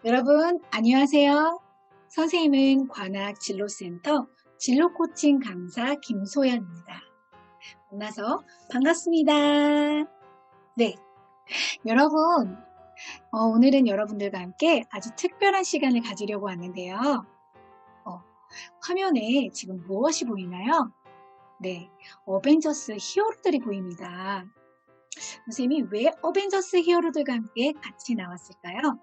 여러분, 안녕하세요. 선생님은 관악진로센터 진로코칭 강사 김소연입니다. 만나서 반갑습니다. 네, 여러분, 오늘은 여러분들과 함께 아주 특별한 시간을 가지려고 하는데요. 화면에 지금 무엇이 보이나요? 네, 어벤져스 히어로들이 보입니다. 선생님이 왜 어벤져스 히어로들과 함께 같이 나왔을까요?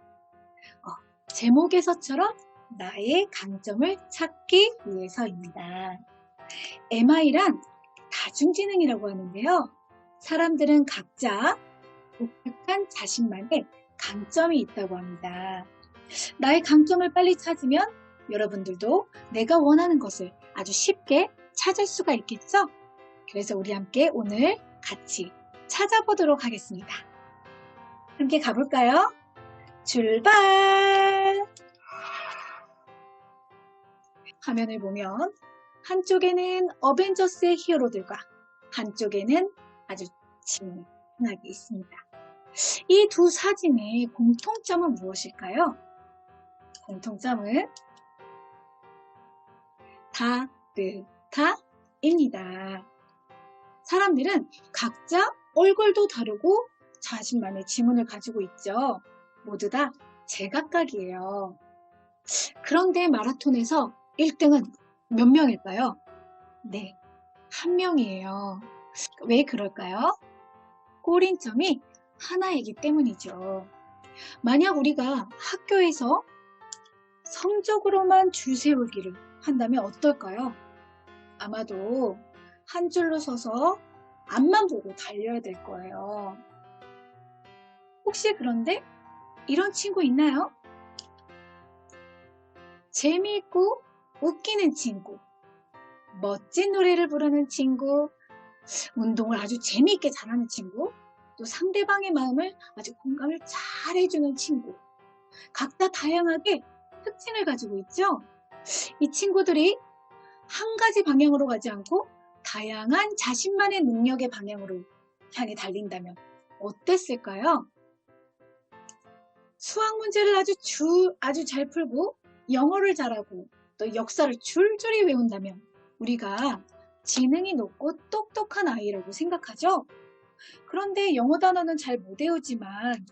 제목에서처럼 나의 강점을 찾기 위해서입니다. MI란 다중지능이라고 하는데요. 사람들은 각자 독특한 자신만의 강점이 있다고 합니다. 나의 강점을 빨리 찾으면 여러분들도 내가 원하는 것을 아주 쉽게 찾을 수가 있겠죠? 그래서 우리 함께 오늘 같이 찾아보도록 하겠습니다. 함께 가볼까요? 출발! 화면을 보면 한쪽에는 어벤져스의 히어로들과 한쪽에는 아주 진하게 있습니다. 이 두 사진의 공통점은 무엇일까요? 공통점은 따뜻함입니다. 사람들은 각자 얼굴도 다르고 자신만의 지문을 가지고 있죠. 모두 다 제각각이에요. 그런데 마라톤에서 1등은 몇 명일까요? 네, 한 명이에요. 왜 그럴까요? 골인점이 하나이기 때문이죠. 만약 우리가 학교에서 성적으로만 줄 세우기를 한다면 어떨까요? 아마도 한 줄로 서서 앞만 보고 달려야 될 거예요. 혹시 그런데 이런 친구 있나요? 재미있고 웃기는 친구, 멋진 노래를 부르는 친구, 운동을 아주 재미있게 잘하는 친구, 또 상대방의 마음을 아주 공감을 잘 해주는 친구. 각자 다양하게 특징을 가지고 있죠. 이 친구들이 한 가지 방향으로 가지 않고 다양한 자신만의 능력의 방향으로 향해 달린다면 어땠을까요? 수학 문제를 아주 잘 풀고 영어를 잘하고 또 역사를 줄줄이 외운다면 우리가 지능이 높고 똑똑한 아이라고 생각하죠? 그런데 영어 단어는 잘 못 외우지만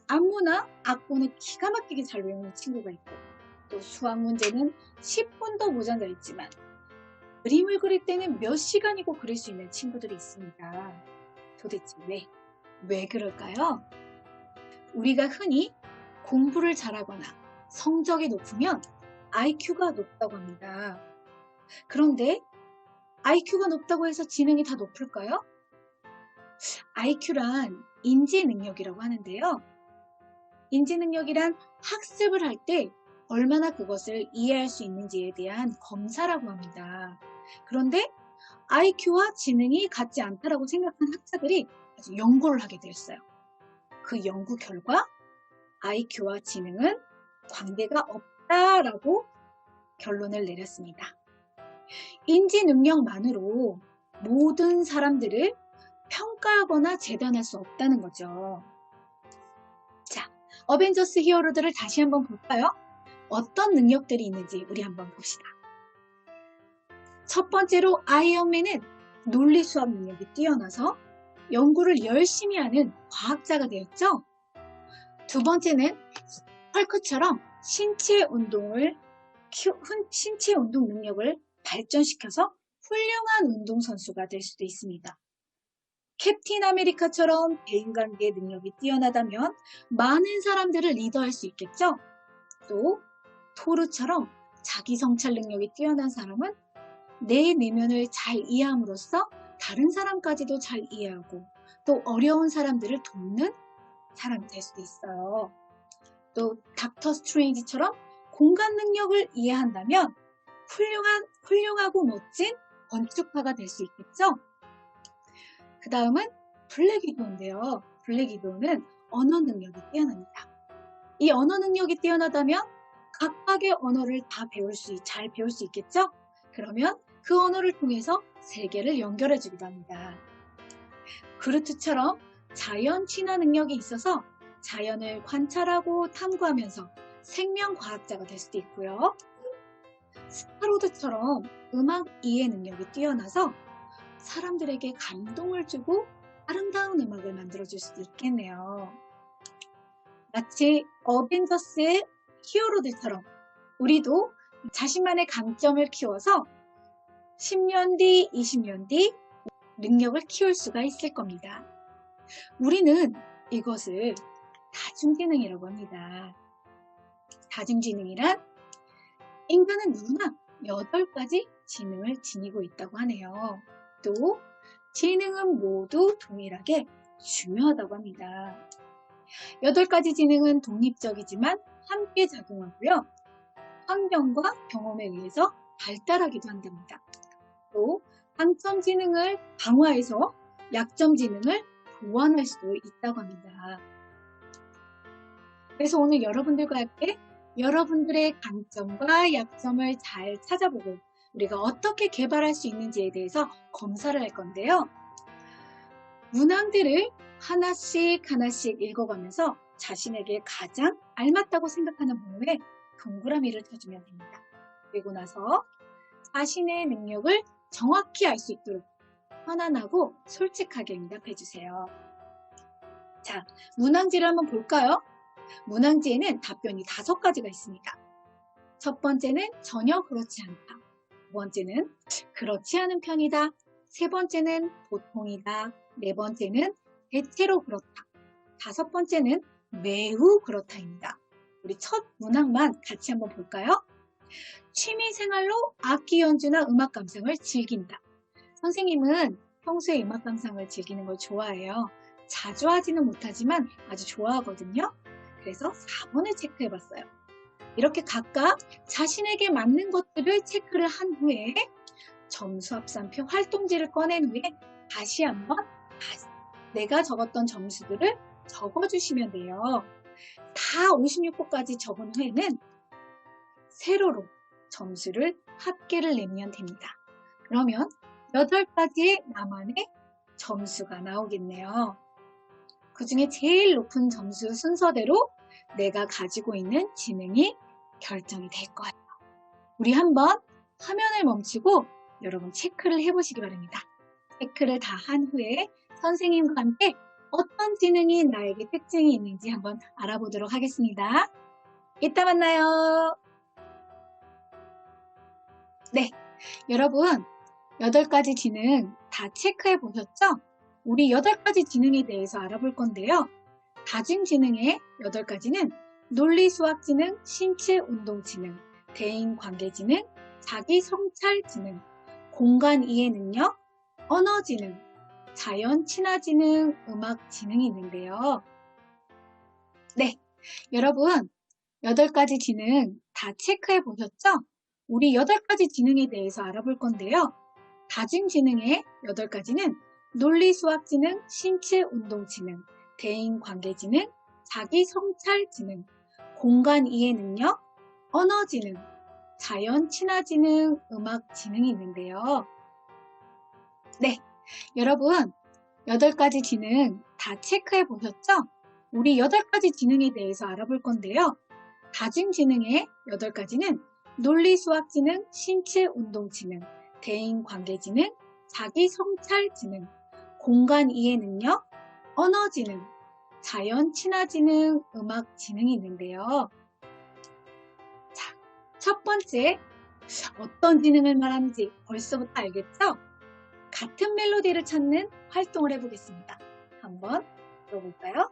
안무나 악보는 기가 막히게 잘 외우는 친구가 있고 또 수학 문제는 10분도 모자라 있지만 그림을 그릴 때는 몇 시간이고 그릴 수 있는 친구들이 있습니다. 도대체 왜 그럴까요? 우리가 흔히 공부를 잘하거나 성적이 높으면 IQ가 높다고 합니다. 그런데 IQ가 높다고 해서 지능이 다 높을까요? IQ란 인지 능력이라고 하는데요. 인지 능력이란 학습을 할 때 얼마나 그것을 이해할 수 있는지에 대한 검사라고 합니다. 그런데 IQ와 지능이 같지 않다라고 생각한 학자들이 아주 연구를 하게 되었어요. 그 연구 결과 IQ와 지능은 관계가 없다라고 결론을 내렸습니다. 인지 능력만으로 모든 사람들을 평가하거나 재단할 수 없다는 거죠. 자, 어벤져스 히어로들을 다시 한번 볼까요? 어떤 능력들이 있는지 우리 한번 봅시다. 첫 번째로 아이언맨은 논리수학 능력이 뛰어나서 연구를 열심히 하는 과학자가 되었죠. 두 번째는 헐크처럼 신체 운동 능력을 발전시켜서 훌륭한 운동선수가 될 수도 있습니다. 캡틴 아메리카처럼 대인관계 능력이 뛰어나다면 많은 사람들을 리더할 수 있겠죠. 또 토르처럼 자기 성찰 능력이 뛰어난 사람은 내 내면을 잘 이해함으로써 다른 사람까지도 잘 이해하고 또 어려운 사람들을 돕는 사람이 될 수도 있어요. 또 닥터 스트레인지처럼 공간 능력을 이해한다면 훌륭하고 멋진 건축가가 될 수 있겠죠. 그 다음은 블랙 위도우인데요. 블랙 위도우는 언어 능력이 뛰어납니다. 이 언어 능력이 뛰어나다면 각각의 언어를 잘 배울 수 있겠죠? 그러면 그 언어를 통해서 세계를 연결해 주기도 합니다. 그루트처럼 자연 친화 능력이 있어서 자연을 관찰하고 탐구하면서 생명과학자가 될 수도 있고요. 스타로드처럼 음악 이해 능력이 뛰어나서 사람들에게 감동을 주고 아름다운 음악을 만들어줄 수도 있겠네요. 마치 어벤져스의 히어로들처럼 우리도 자신만의 강점을 키워서 10년 뒤, 20년 뒤 능력을 키울 수가 있을 겁니다. 우리는 이것을 다중지능이라고 합니다. 다중지능이란 인간은 누구나 8가지 지능을 지니고 있다고 하네요. 또 지능은 모두 동일하게 중요하다고 합니다. 8가지 지능은 독립적이지만 함께 작용하고요. 환경과 경험에 의해서 발달하기도 한답니다. 또 강점 지능을 강화해서 약점 지능을 보완할 수도 있다고 합니다. 그래서 오늘 여러분들과 함께 여러분들의 강점과 약점을 잘 찾아보고 우리가 어떻게 개발할 수 있는지에 대해서 검사를 할 건데요. 문항들을 하나씩 읽어가면서 자신에게 가장 알맞다고 생각하는 부분에 동그라미를 쳐주면 됩니다. 그리고 나서 자신의 능력을 정확히 알 수 있도록 편안하고 솔직하게 응답해 주세요. 자, 문항지를 한번 볼까요? 문항지에는 답변이 5가지가 있습니다. 첫 번째는 전혀 그렇지 않다. 두 번째는 그렇지 않은 편이다. 세 번째는 보통이다. 네 번째는 대체로 그렇다. 다섯 번째는 매우 그렇다입니다. 우리 첫 문항만 같이 한번 볼까요? 취미생활로 악기 연주나 음악 감상을 즐긴다. 선생님은 평소에 음악 감상을 즐기는 걸 좋아해요. 자주 하지는 못하지만 아주 좋아하거든요. 그래서 4번을 체크해봤어요. 이렇게 각각 자신에게 맞는 것들을 체크를 한 후에 점수 합산표 활동지를 꺼낸 후에 다시 한번 내가 적었던 점수들을 적어주시면 돼요. 다 56호까지 적은 후에는 세로로 점수를 합계를 내면 됩니다. 그러면 8가지의 나만의 점수가 나오겠네요. 그 중에 제일 높은 점수 순서대로 내가 가지고 있는 지능이 결정이 될 거예요. 우리 한번 화면을 멈추고 여러분 체크를 해보시기 바랍니다. 체크를 다 한 후에 선생님과 함께 어떤 지능이 나에게 특징이 있는지 한번 알아보도록 하겠습니다. 이따 만나요. 네, 여러분 8가지 지능 다 체크해 보셨죠? 우리 8가지 지능에 대해서 알아볼 건데요. 다중지능의 8가지는 논리수학지능, 신체운동지능, 대인관계지능, 자기성찰지능, 공간이해능력, 언어지능, 자연친화지능, 음악지능이 있는데요. 네, 여러분 8가지 지능 다 체크해 보셨죠? 우리 8가지 지능에 대해서 알아볼 건데요. 다중지능의 8가지는 논리수학지능, 신체운동지능, 대인관계지능, 자기성찰지능, 공간이해능력, 언어지능, 자연친화지능, 음악지능이 있는데요. 네, 여러분 8가지 지능 다 체크해 보셨죠? 우리 8가지 지능에 대해서 알아볼 건데요. 다중지능의 8가지는 논리수학지능, 신체운동지능, 대인관계지능, 자기성찰지능, 공간이해능력, 언어지능, 자연친화지능, 음악지능이 있는데요. 자, 첫 번째, 어떤 지능을 말하는지 벌써부터 알겠죠? 같은 멜로디를 찾는 활동을 해보겠습니다. 한번 들어볼까요?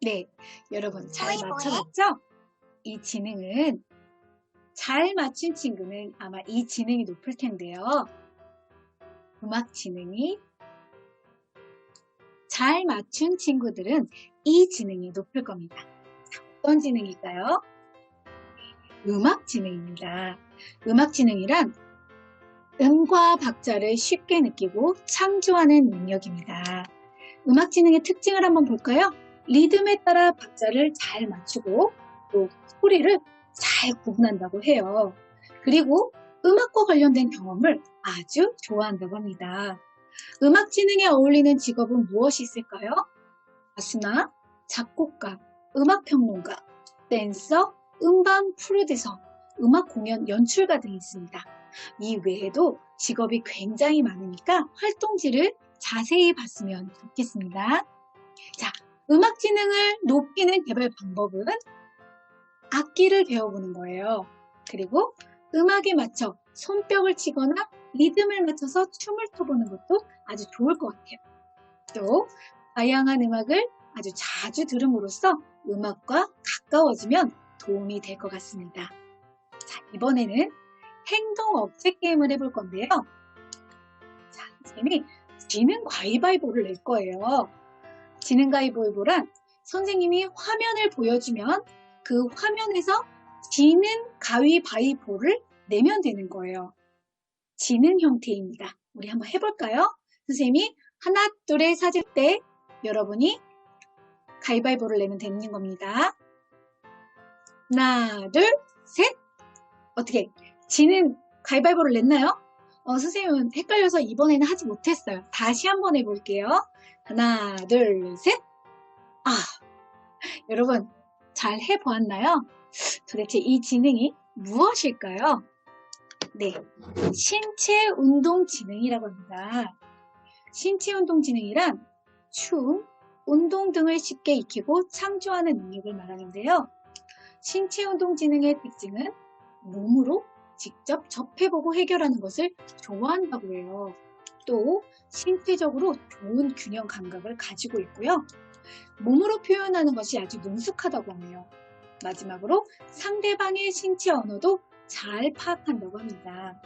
네, 여러분 잘 뭐해? 맞춰봤죠? 이 지능은 잘 맞춘 친구는 아마 이 지능이 높을 텐데요. 음악 지능이 잘 맞춘 친구들은 이 지능이 높을 겁니다. 어떤 지능일까요? 음악 지능입니다. 음악 지능이란 음과 박자를 쉽게 느끼고 창조하는 능력입니다. 음악 지능의 특징을 한번 볼까요? 리듬에 따라 박자를 잘 맞추고 또 소리를 잘 구분한다고 해요. 그리고 음악과 관련된 경험을 아주 좋아한다고 합니다. 음악 지능에 어울리는 직업은 무엇이 있을까요? 가수나 작곡가, 음악평론가, 댄서, 음반 프로듀서, 음악 공연 연출가 등이 있습니다. 이 외에도 직업이 굉장히 많으니까 활동지를 자세히 봤으면 좋겠습니다. 자, 음악 지능을 높이는 개발 방법은 악기를 배워보는 거예요. 그리고 음악에 맞춰 손뼉을 치거나 리듬을 맞춰서 춤을 춰보는 것도 아주 좋을 것 같아요. 또 다양한 음악을 아주 자주 들음으로써 음악과 가까워지면 도움이 될 것 같습니다. 자, 이번에는 행동 억제 게임을 해볼 건데요. 자, 선생님이 지능 가위바위보를 낼 거예요. 지능 가위바위보란 선생님이 화면을 보여주면 그 화면에서 지능 가위바위보를 내면 되는 거예요. 지능 형태입니다. 우리 한번 해볼까요? 선생님이 하나, 둘의 사질 때 여러분이 가위바위보를 내면 되는 겁니다. 하나, 둘, 셋. 어떻게? 지능 가위바위보를 냈나요? 선생님은 헷갈려서 이번에는 하지 못했어요. 다시 한번 해볼게요. 하나, 둘, 셋. 아, 여러분 잘 해보았나요? 도대체 이 지능이 무엇일까요? 네, 신체 운동 지능이라고 합니다. 신체 운동 지능이란 춤, 운동 등을 쉽게 익히고 창조하는 능력을 말하는데요. 신체 운동 지능의 특징은 몸으로 직접 접해보고 해결하는 것을 좋아한다고 해요. 또 신체적으로 좋은 균형 감각을 가지고 있고요. 몸으로 표현하는 것이 아주 능숙하다고 하네요. 마지막으로 상대방의 신체 언어도 잘 파악한다고 합니다.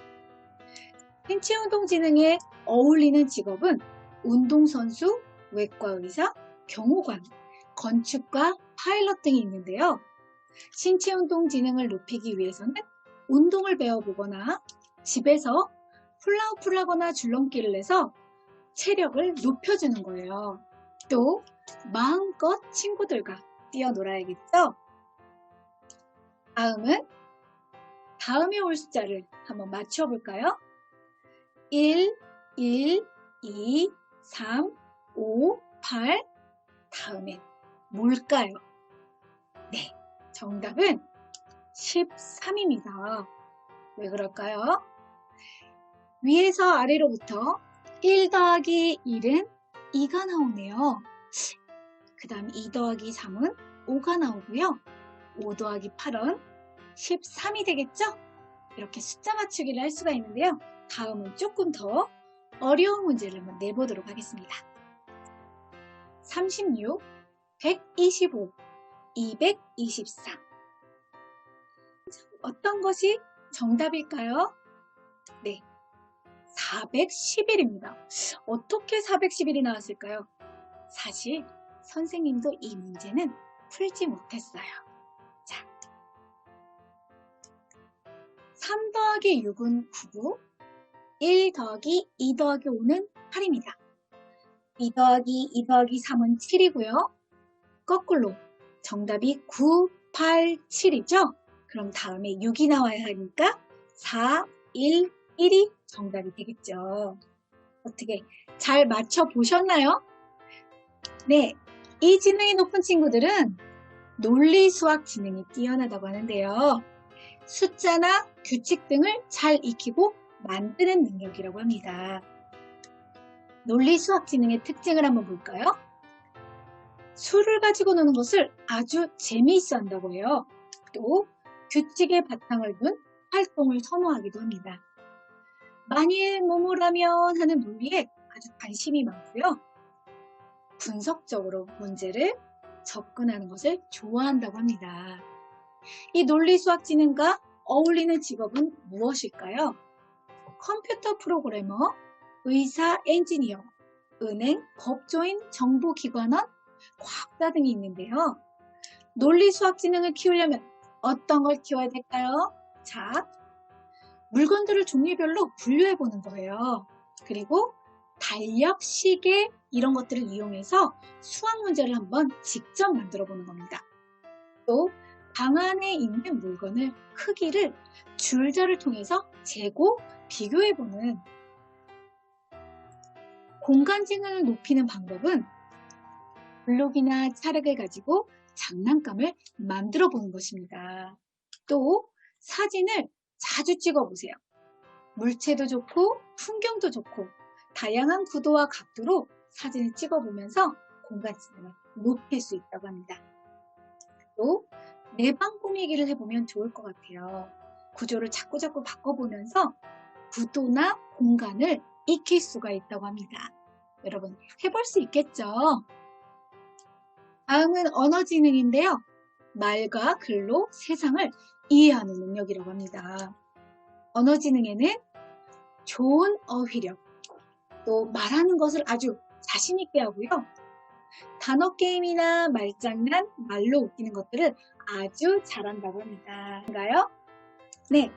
신체 운동 지능에 어울리는 직업은 운동선수, 외과의사, 경호관, 건축가, 파일럿 등이 있는데요. 신체 운동 지능을 높이기 위해서는 운동을 배워보거나 집에서 훌라후프를 하거나 줄넘기를 해서 체력을 높여주는 거예요. 또 마음껏 친구들과 뛰어놀아야겠죠? 다음에 올 숫자를 한번 맞춰볼까요? 1, 1, 2, 3, 5, 8. 다음엔 뭘까요? 네, 정답은 13입니다. 왜 그럴까요? 위에서 아래로부터 1 더하기 1은 2가 나오네요. 그 다음 2 더하기 3은 5가 나오고요. 5 더하기 8은 13이 되겠죠? 이렇게 숫자 맞추기를 할 수가 있는데요. 다음은 조금 더 어려운 문제를 한번 내보도록 하겠습니다. 36, 125, 223. 어떤 것이 정답일까요? 네, 411입니다. 어떻게 411이 나왔을까요? 사실 선생님도 이 문제는 풀지 못했어요. 자, 3 더하기 6은 9, 1 더하기 2 더하기 5는 8입니다. 2 더하기 2 더하기 3은 7이고요. 거꾸로 정답이 9, 8, 7이죠? 그럼 다음에 6이 나와야 하니까 4, 1, 1이 정답이 되겠죠. 어떻게 잘 맞춰보셨나요? 네, 이 지능이 높은 친구들은 논리 수학 지능이 뛰어나다고 하는데요. 숫자나 규칙 등을 잘 익히고 만드는 능력이라고 합니다. 논리 수학 지능의 특징을 한번 볼까요? 수를 가지고 노는 것을 아주 재미있어 한다고 해요. 또 규칙의 바탕을 둔 활동을 선호하기도 합니다. 만일 뭐뭐라면 하는 논리에 아주 관심이 많고요. 분석적으로 문제를 접근하는 것을 좋아한다고 합니다. 이 논리수학지능과 어울리는 직업은 무엇일까요? 컴퓨터 프로그래머, 의사, 엔지니어, 은행, 법조인, 정보기관원, 과학자 등이 있는데요. 논리수학지능을 키우려면 어떤 걸 키워야 될까요? 자, 물건들을 종류별로 분류해 보는 거예요. 그리고 달력, 시계 이런 것들을 이용해서 수학 문제를 한번 직접 만들어 보는 겁니다. 또 방 안에 있는 물건을 크기를 줄자를 통해서 재고 비교해 보는 공간 지능을 높이는 방법은 블록이나 찰흙을 가지고 장난감을 만들어 보는 것입니다. 또 사진을 자주 찍어 보세요. 물체도 좋고 풍경도 좋고 다양한 구도와 각도로 사진을 찍어 보면서 공간 지능을 높일 수 있다고 합니다. 또 내 방 꾸미기를 해보면 좋을 것 같아요. 구조를 자꾸자꾸 바꿔보면서 구도나 공간을 익힐 수가 있다고 합니다. 여러분 해볼 수 있겠죠? 다음은 언어지능인데요. 말과 글로 세상을 이해하는 능력이라고 합니다. 언어지능에는 좋은 어휘력, 또 말하는 것을 아주 자신 있게 하고요. 단어 게임이나 말장난, 말로 웃기는 것들을 아주 잘한다고 합니다. 인가요? 네.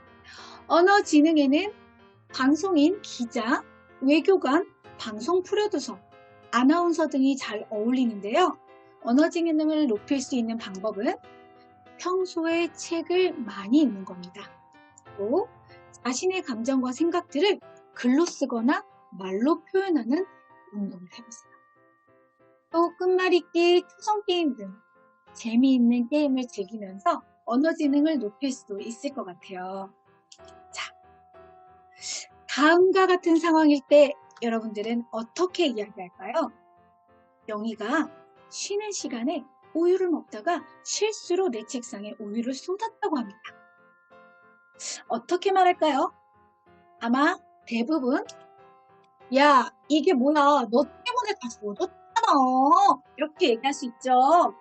언어 지능에는 방송인, 기자, 외교관, 방송 프로듀서, 아나운서 등이 잘 어울리는데요. 언어 지능을 높일 수 있는 방법은 평소에 책을 많이 읽는 겁니다. 또 자신의 감정과 생각들을 글로 쓰거나 말로 표현하는 운동을 해보세요. 또 끝말잇기, 초성게임 등 재미있는 게임을 즐기면서 언어 지능을 높일 수 있을 것 같아요. 자, 다음과 같은 상황일 때 여러분들은 어떻게 이야기할까요? 영희가 쉬는 시간에 우유를 먹다가 실수로 내 책상에 우유를 쏟았다고 합니다. 어떻게 말할까요? 아마 대부분 야, 이게 뭐야? 너 때문에 다 젖었잖아. 이렇게 얘기할 수 있죠.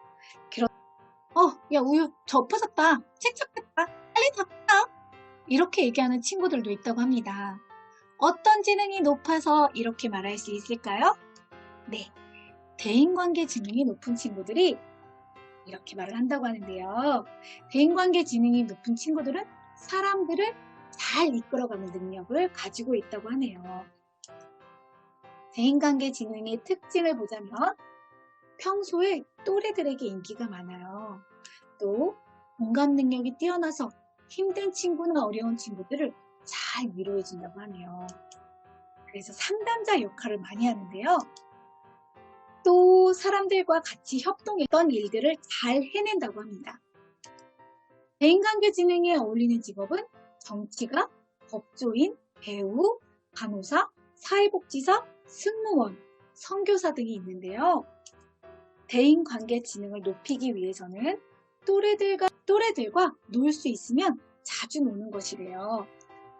야, 우유 덮어졌다. 책 잡혔다. 빨리 닦아. 이렇게 얘기하는 친구들도 있다고 합니다. 어떤 지능이 높아서 이렇게 말할 수 있을까요? 네, 대인관계 지능이 높은 친구들이 이렇게 말을 한다고 하는데요. 대인관계 지능이 높은 친구들은 사람들을 잘 이끌어가는 능력을 가지고 있다고 하네요. 대인관계 지능의 특징을 보자면 평소에 또래들에게 인기가 많아요. 또 공감 능력이 뛰어나서 힘든 친구나 어려운 친구들을 잘 위로해준다고 하네요. 그래서 상담자 역할을 많이 하는데요. 또 사람들과 같이 협동했던 일들을 잘 해낸다고 합니다. 대인관계 지능에 어울리는 직업은 정치가, 법조인, 배우, 간호사, 사회복지사, 승무원, 선교사 등이 있는데요. 대인관계 지능을 높이기 위해서는 또래들과 놀 수 있으면 자주 노는 것이래요.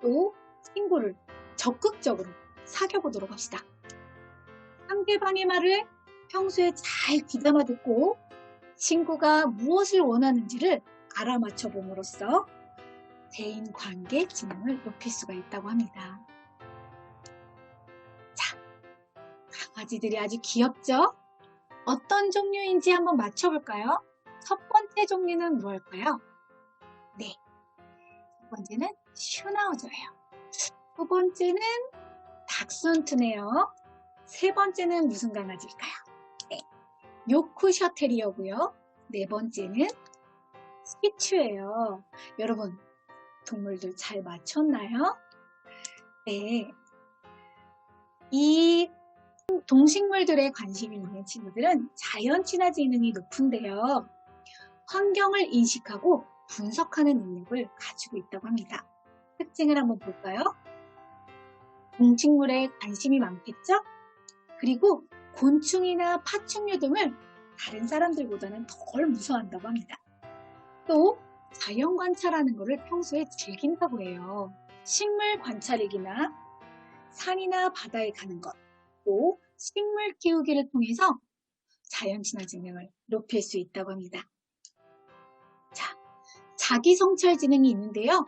또 친구를 적극적으로 사귀어보도록 합시다. 상대방의 말을 평소에 잘 귀담아 듣고 친구가 무엇을 원하는지를 알아맞혀 봄으로써 대인관계 지능을 높일 수가 있다고 합니다. 자, 강아지들이 아주 귀엽죠? 어떤 종류인지 한번 맞춰볼까요? 첫 번째 종류는 무엇일까요? 네, 첫 번째는 슈나우저예요. 두 번째는 닥스훈트네요. 세 번째는 무슨 강아지일까요? 네, 요크셔 테리어고요. 네 번째는 스피츠예요. 여러분, 동물들 잘 맞췄나요? 네, 이 동식물들에 관심이 있는 친구들은 자연 친화 지능이 높은데요. 환경을 인식하고 분석하는 능력을 가지고 있다고 합니다. 특징을 한번 볼까요? 동식물에 관심이 많겠죠? 그리고 곤충이나 파충류 등을 다른 사람들보다는 덜 무서워한다고 합니다. 또 자연 관찰하는 것을 평소에 즐긴다고 해요. 식물 관찰이기나 산이나 바다에 가는 것, 또 식물 키우기를 통해서 자연 친화 지능을 높일 수 있다고 합니다. 자, 자기 성찰 지능이 있는데요.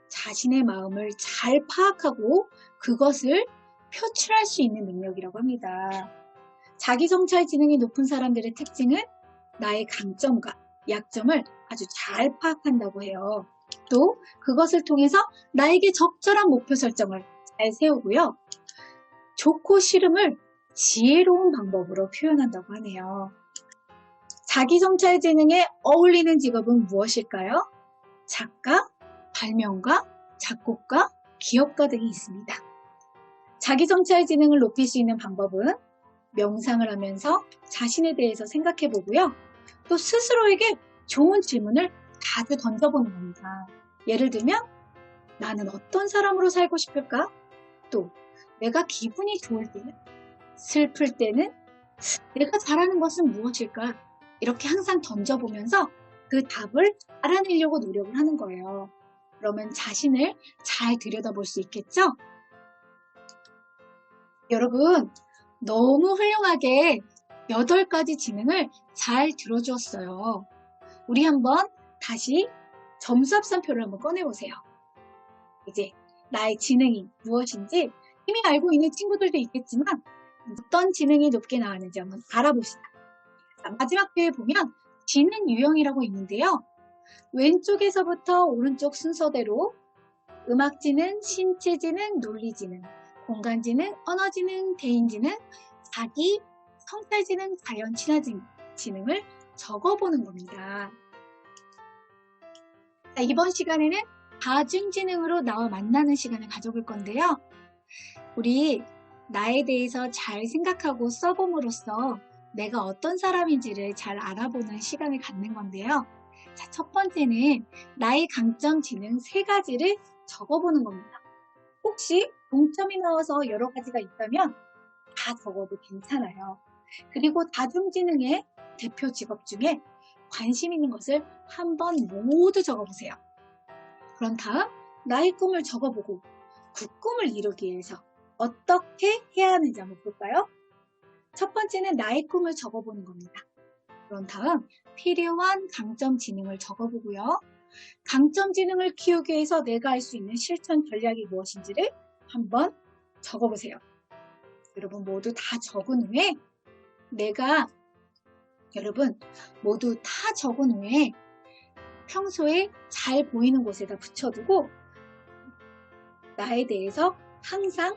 자신의 마음을 잘 파악하고 그것을 표출할 수 있는 능력이라고 합니다. 자기 성찰 지능이 높은 사람들의 특징은 나의 강점과 약점을 아주 잘 파악한다고 해요. 또 그것을 통해서 나에게 적절한 목표 설정을 잘 세우고요. 좋고 싫음을 지혜로운 방법으로 표현한다고 하네요. 자기 성찰 지능에 어울리는 직업은 무엇일까요? 작가, 발명가, 작곡가, 기업가 등이 있습니다. 자기 성찰 지능을 높일 수 있는 방법은 명상을 하면서 자신에 대해서 생각해 보고요. 또 스스로에게 좋은 질문을 자주 던져보는 겁니다. 예를 들면 나는 어떤 사람으로 살고 싶을까? 또 내가 기분이 좋을 때는, 슬플 때는 내가 잘하는 것은 무엇일까? 이렇게 항상 던져보면서 그 답을 알아내려고 노력을 하는 거예요. 그러면 자신을 잘 들여다볼 수 있겠죠? 여러분, 너무 훌륭하게 8가지 지능을 잘 들어주었어요. 우리 한번 다시 점수 합산표를 한번 꺼내보세요. 이제 나의 지능이 무엇인지 이미 알고 있는 친구들도 있겠지만 어떤 지능이 높게 나왔는지 한번 알아봅시다. 자, 마지막 표에 보면 지능 유형이라고 있는데요. 왼쪽에서부터 오른쪽 순서대로 음악지능, 신체지능, 논리지능, 공간지능, 언어지능, 대인지능, 자기, 성찰지능, 자연친화지능을 적어보는 겁니다. 자, 이번 시간에는 다중지능으로 나와 만나는 시간을 가져볼 건데요. 우리 나에 대해서 잘 생각하고 써봄으로써 내가 어떤 사람인지를 잘 알아보는 시간을 갖는 건데요. 자, 첫 번째는 나의 강점 지능 3가지를 적어보는 겁니다. 혹시 동점이 나와서 여러 가지가 있다면 다 적어도 괜찮아요. 그리고 다중지능의 대표 직업 중에 관심 있는 것을 한번 모두 적어보세요. 그런 다음 나의 꿈을 적어보고 그 꿈을 이루기 위해서 어떻게 해야 하는지 한번 볼까요? 첫 번째는 나의 꿈을 적어보는 겁니다. 그런 다음 필요한 강점 지능을 적어보고요. 강점 지능을 키우기 위해서 내가 할 수 있는 실천 전략이 무엇인지를 한번 적어보세요. 여러분 모두 다 적은 후에 여러분 모두 다 적은 후에 평소에 잘 보이는 곳에다 붙여두고 나에 대해서 항상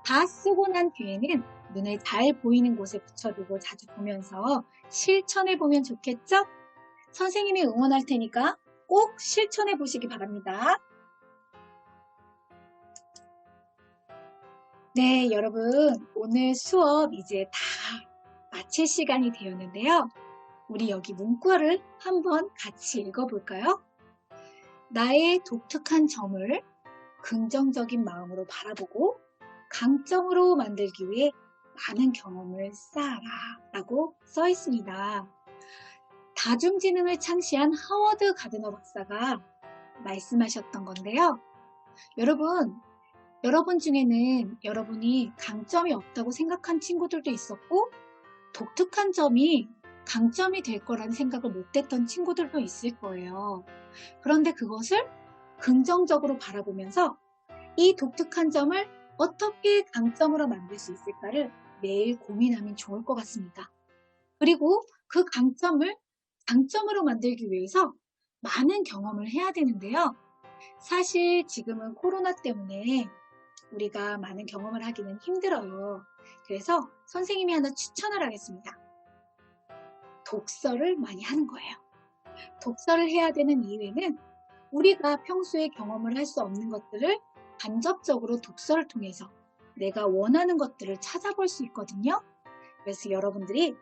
다 쓰고 난 뒤에는 눈에 잘 보이는 곳에 붙여두고 자주 보면서 실천해 보면 좋겠죠? 선생님이 응원할 테니까 꼭 실천해 보시기 바랍니다. 네, 여러분 오늘 수업 이제 다 마칠 시간이 되었는데요. 우리 여기 문구를 한번 같이 읽어볼까요? 나의 독특한 점을 긍정적인 마음으로 바라보고 강점으로 만들기 위해 많은 경험을 쌓아라 라고 써 있습니다. 다중지능을 창시한 하워드 가드너 박사가 말씀하셨던 건데요. 여러분 중에는 여러분이 강점이 없다고 생각한 친구들도 있었고 독특한 점이 강점이 될 거라는 생각을 못했던 친구들도 있을 거예요. 그런데 그것을 긍정적으로 바라보면서 이 독특한 점을 어떻게 강점으로 만들 수 있을까를 매일 고민하면 좋을 것 같습니다. 그리고 그 강점을 장점으로 만들기 위해서 많은 경험을 해야 되는데요. 사실 지금은 코로나 때문에 우리가 많은 경험을 하기는 힘들어요. 그래서 선생님이 하나 추천을 하겠습니다. 독서를 많이 하는 거예요. 독서를 해야 되는 이유에는 우리가 평소에 경험을 할 수 없는 것들을 간접적으로 독서를 통해서 내가 원하는 것들을 찾아볼 수 있거든요. 그래서 여러분들이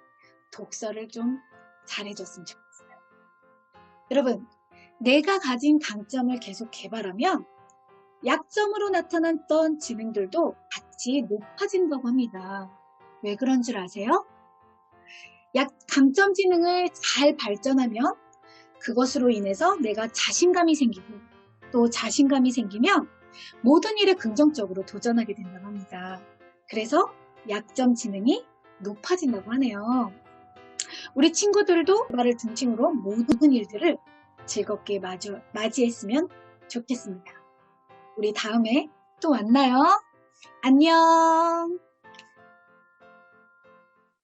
독서를 좀 잘해줬으면 좋겠어요. 여러분, 내가 가진 강점을 계속 개발하면 약점으로 나타났던 지능들도 같이 높아진다고 합니다. 왜 그런 줄 아세요? 강점 지능을 잘 발전하면 그것으로 인해서 내가 자신감이 생기고 또 자신감이 생기면 모든 일에 긍정적으로 도전하게 된다고 합니다. 그래서 약점 지능이 높아진다고 하네요. 우리 친구들도 말을 중심으로 모든 일들을 즐겁게 맞이했으면 좋겠습니다. 우리 다음에 또 만나요. 안녕.